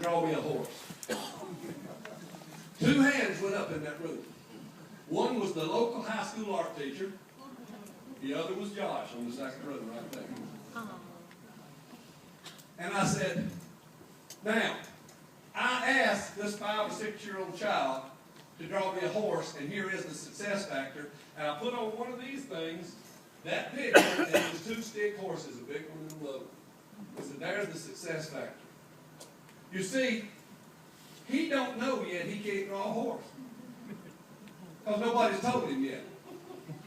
draw me a horse. 2 hands went up in that room. One was the local high school art teacher. The other was Josh on the second row right there. And I said, now, I asked this 5 or 6-year-old child to draw me a horse, and here is the success factor. And I put on one of these things, that picture, and it was 2 stick horses, a big one and a little. I said, there's the success factor. You see, he don't know yet he can't draw a horse. Because nobody's told him yet.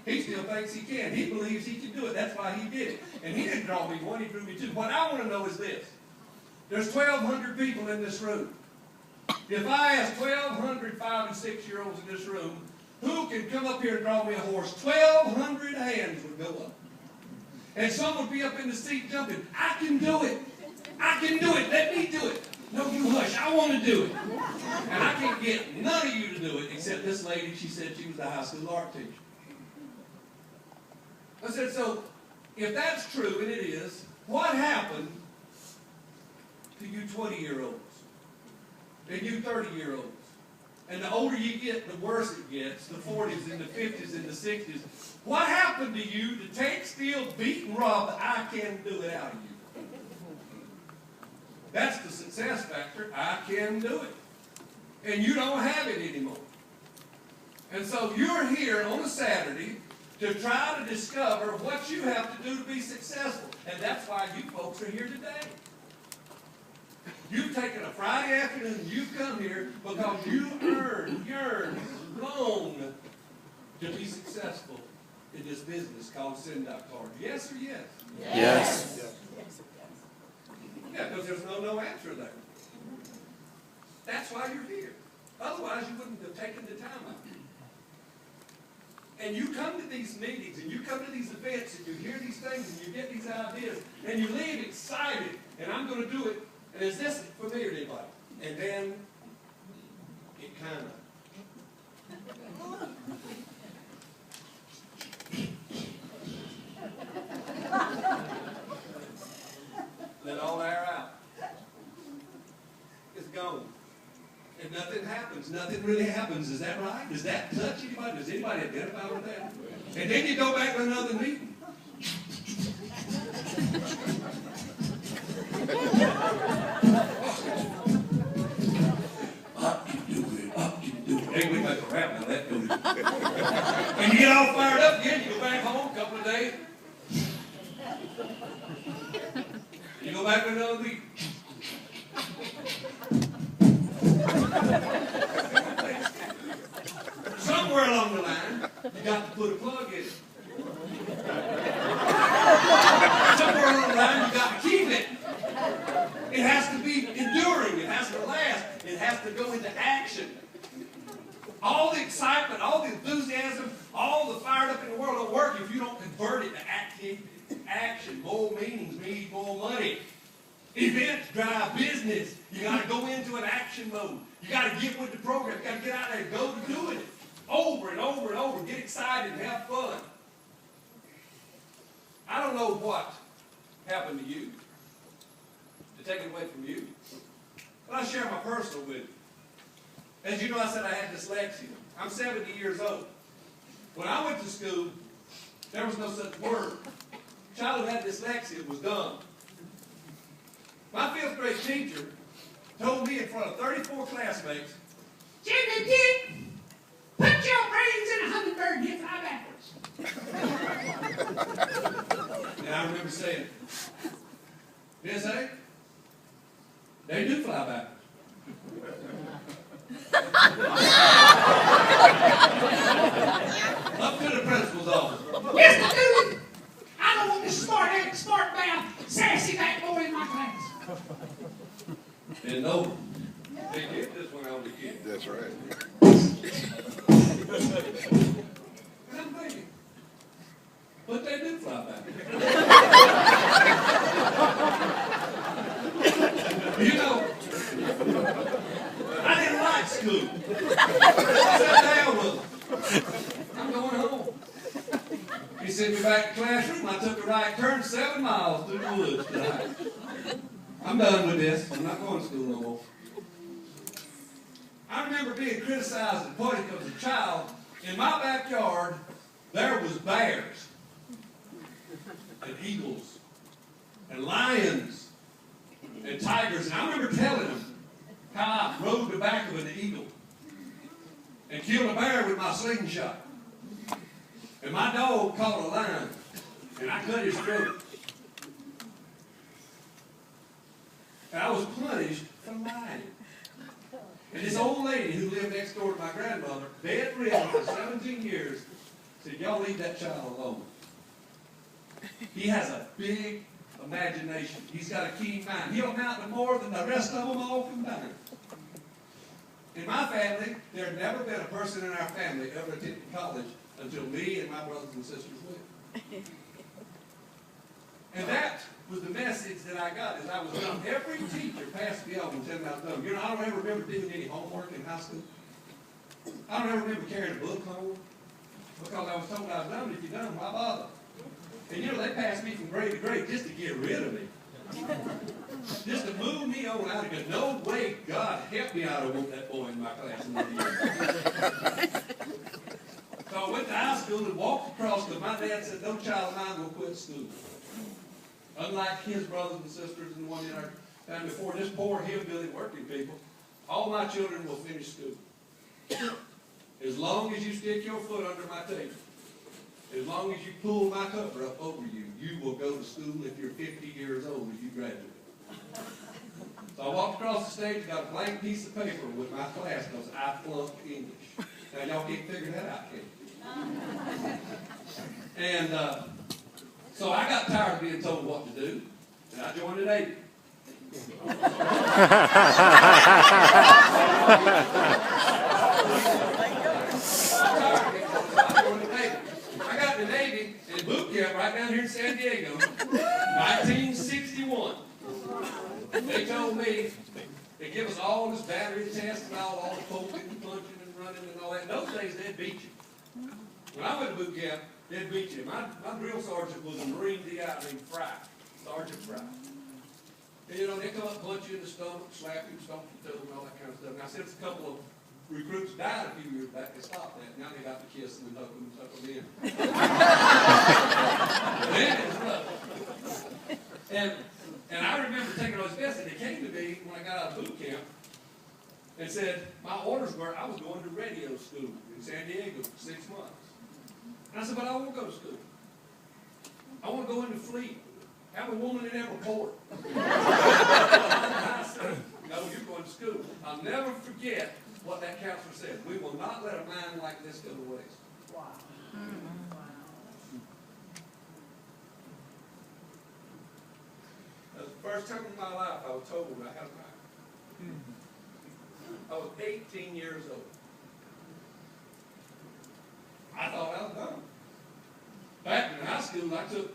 He still thinks he can. He believes he can do it. That's why he did it. And he didn't draw me 1, he drew me 2. What I want to know is this. There's 1,200 people in this room. If I ask 1,200 5 and 6-year-olds in this room, who can come up here and draw me a horse? 1,200 hands would go up. And some would be up in the seat jumping. I can do it. I can do it. Let me do it. No, you hush. I want to do it. And I can't get none of you to do it except this lady. She said she was a high school art teacher. I said, so if that's true, and it is, what happened to you 20-year-olds? And you 30-year-olds? And the older you get, the worse it gets, the 40s and the 50s and the 60s. What happened to you to take, steal, beat, and rob that I can do it out of you? That's the success factor. I can do it. And you don't have it anymore. And so you're here on a Saturday to try to discover what you have to do to be successful. And that's why you folks are here today. You've taken a Friday afternoon and you've come here because you yearn, long to be successful in this business called SendOutCards. Yes or yes? Yes. Yeah, because there's no answer there. That's why you're here. Otherwise, you wouldn't have taken the time out. And you come to these meetings, and you come to these events, and you hear these things, and you get these ideas, and you leave excited, and I'm going to do it. And is this familiar to anybody? And then it kind of. Let all the air out. It's gone. And nothing happens. Nothing really happens. Is that right? Does that touch anybody? Does anybody identify with that? And then you go back to another meeting. Up you do it. Up you do it. Hey, we make a rap now. That goes. And you get all fired up again. You go back home a couple of days. You go back to another meeting. Somewhere along the line, you got to put a plug in it. Somewhere along the line, you got to keep it. It has to be enduring. It has to last. It has to go into action. All the excitement, all the enthusiasm, all the fired up in the world don't work if you don't convert it to action. More meetings mean more money. Events drive business. You got to go into an action mode. You got to get with the program. You got to get out there and go to doing it. Over and over and over. Get excited and have fun. I don't know what happened to you to take it away from you. But I'll share my personal with you. As you know, I said I had dyslexia. I'm 70 years old. When I went to school, there was no such word. Child who had dyslexia was dumb. My 5th grade teacher told me in front of 34 classmates, Jimmy Dick, put your brains in a hummingbird and hit fly backwards. And I remember saying, yes, eh? They do fly backwards. Up to the principal's office. Yes, I do. I don't want this smart mouth, sassy back boy in my class. And no, they get this one on the kid. That's right. And I'm thinking, but they do fly back. You know, I didn't like school. I sat down with them. I'm going home. He sent me back to the classroom. I took a right turn 7 miles through the woods to the house. I'm done with this. I'm not going to school no more. I remember being criticized and pointed because as a child, in my backyard, there was bears and eagles and lions and tigers. And I remember telling them how I rode the back of an eagle and killed a bear with my slingshot. And my dog caught a lion, and I cut his throat. And I was punished for lying. And this old lady who lived next door to my grandmother, bedridden for 17 years, said, y'all leave that child alone. He has a big imagination. He's got a keen mind. He'll amount to more than the rest of them all combined. In my family, there had never been a person in our family ever attended college until me and my brothers and sisters went. And that was the message that I got as I was young. Every teacher passed me over and told me I was dumb. You know, I don't ever remember doing any homework in high school. I don't ever remember carrying a book home because I was told I was dumb. If you're dumb, why bother? And you know, they passed me from grade to grade just to get rid of me. Just to move me on out of good. No way God help me, I don't want that boy in my class another year. So I went to high school and walked across because my dad said, no child of mine will quit school. Unlike his brothers and sisters and the one in our family before, this poor hillbilly working people, all my children will finish school. As long as you stick your foot under my table, as long as you pull my cover up over you, you will go to school if you're 50 years old if you graduate. So I walked across the stage, got a blank piece of paper with my class because I flunked English. Now y'all can't figure that out, can you? And so I got tired of being told what to do, and I joined the Navy. I got in the Navy in boot camp right down here in San Diego, 1961. They told me they give us all this battery test and all the poking and punching and running and all that. In those days, they'd beat you. When I went to boot camp, they'd beat you. My drill sergeant was a Marine DI named Fry, Sergeant Fry. And you know, they come up, punch you in the stomach, slap you, stomp your toe, and all that kind of stuff. Now, since a couple of recruits died a few years back, they stopped that. Now they got to kiss them and tuck them in. Then it was rough. And I remember taking those tests, and they came to me when I got out of boot camp and said, my orders were I was going to radio school in San Diego for 6 months. And I said, but I won't go to school. I want to go in the fleet. Have a woman in every port. I said, no, you're going to school. I'll never forget what that counselor said. We will not let a mind like this go to waste. Wow. That was the first time in my life I was told I had a mind. I was 18 years old. I thought I was done. Back in high school, I took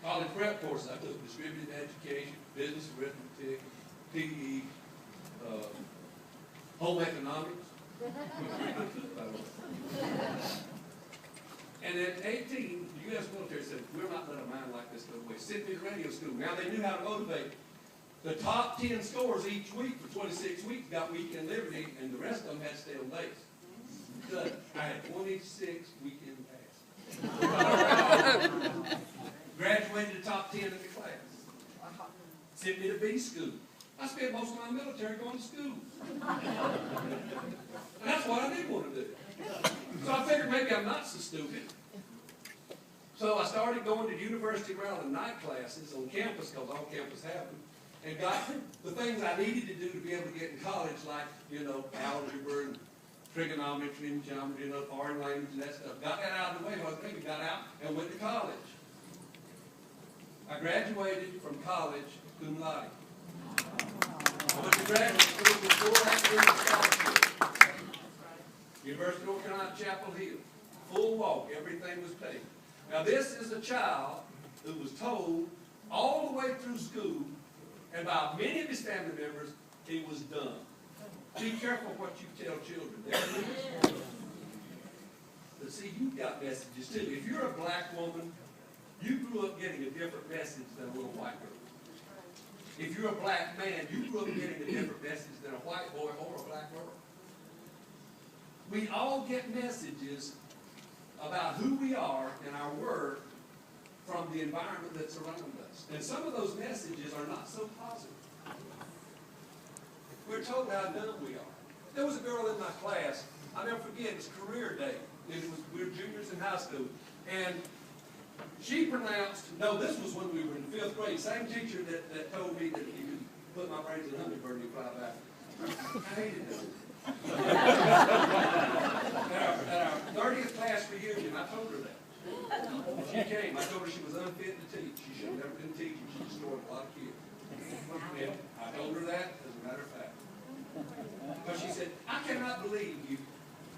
college prep courses. I took distributed education, business arithmetic, PE, home economics. And at 18, the U.S. military said, we're not letting a mind like this go away. Sent me to radio school. Now they knew how to motivate. The top 10 scores each week for 26 weeks got weekend liberty, and the rest of them had to stay on base. So I had 26 weekend passes. Graduated the top 10 in the class. Sent me to B school. I spent most of my military going to school. And that's what I did want to do. So I figured maybe I'm not so stupid. So I started going to University of Maryland night classes on campus, because on campus have them, and got the things I needed to do to be able to get in college, like, you know, algebra and trigonometry and geometry and foreign language and that stuff. Got that out of the way. I was thinking, got out and went to college. I graduated from college cum laude. I went to graduate school with 4 years of scholarship. University of North Carolina, Chapel Hill. Full walk. Everything was paid. Now this is a child who was told all the way through school, and by many of his family members, he was done. Be careful what you tell children. But see, you've got messages too. If you're a black woman, you grew up getting a different message than a little white girl. If you're a black man, you grew up getting a different message than a white boy or a black girl. We all get messages about who we are and our worth from the environment that's around us. And some of those messages are not so positive. We're told how dumb we are. There was a girl in my class, I'll never forget, it was career day. We were juniors in high school. And she pronounced, no, this was when we were in 5th grade, same teacher that told me that you could put my brains in hummingbird and you fly back. I hated that. At our 30th class reunion, I told her that. She came, I told her she was unfit to teach. She should have never been teaching. She destroyed a lot of kids. And I told her that as a matter of fact. But she said, I cannot believe you.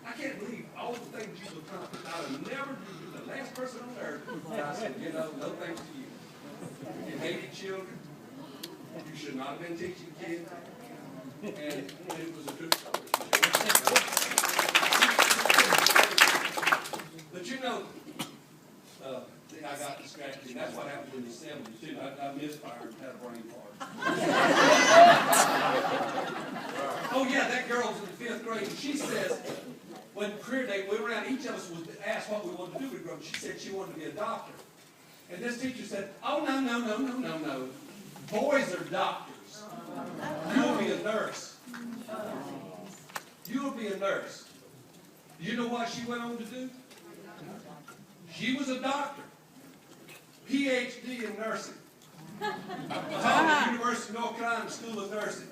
I can't believe all the things you've accomplished. I would never be the last person on earth. And I said, you know, no thanks to you. You hated children. You should not have been teaching kids. And it was a good story. But you know, I got distracted. That's what happened in the 70s too. I misfired and had a brain fart. Oh yeah, that girl's in the 5th grade. And she says, when career day, we were around, each of us was asked what we wanted to do with growth. She said she wanted to be a doctor. And this teacher said, oh, no. Boys are doctors. You'll be a nurse. You'll be a nurse. You know what she went on to do? She was a doctor. PhD in nursing. Taught at the University of North Carolina School of Nursing.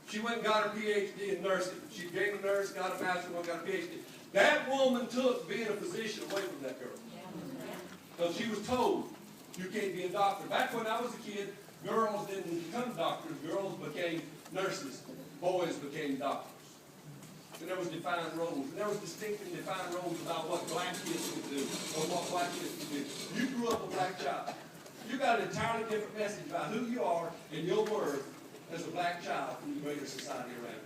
She went and got her PhD in nursing. She became a nurse, got a master's, got a PhD. That woman took being a physician away from that girl. Because she was told, you can't be a doctor. Back when I was a kid, girls didn't become doctors. Girls became nurses. Boys became doctors. And there was defined roles. And there was distinct and defined roles about what black kids could do or what white kids could do. You grew up a black child. You got an entirely different message about who you are and your worth as a black child from the greater society around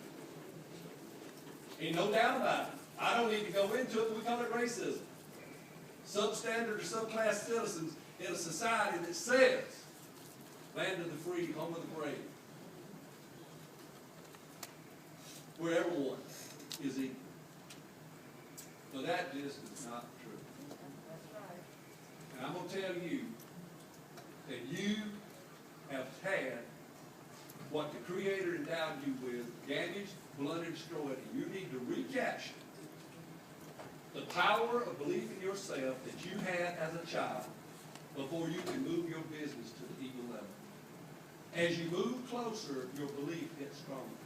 you. Ain't no doubt about it. I don't need to go into it, but we call it racism. Substandard or subclass citizens in a society that says, land of the free, home of the brave, where everyone is equal. So that just is not true. And I'm going to tell you that you have had what the Creator endowed you with, damaged, blunted, destroyed, and you need to recapture the power of belief in yourself that you had as a child before you can move your business to the equal level. As you move closer, your belief gets stronger.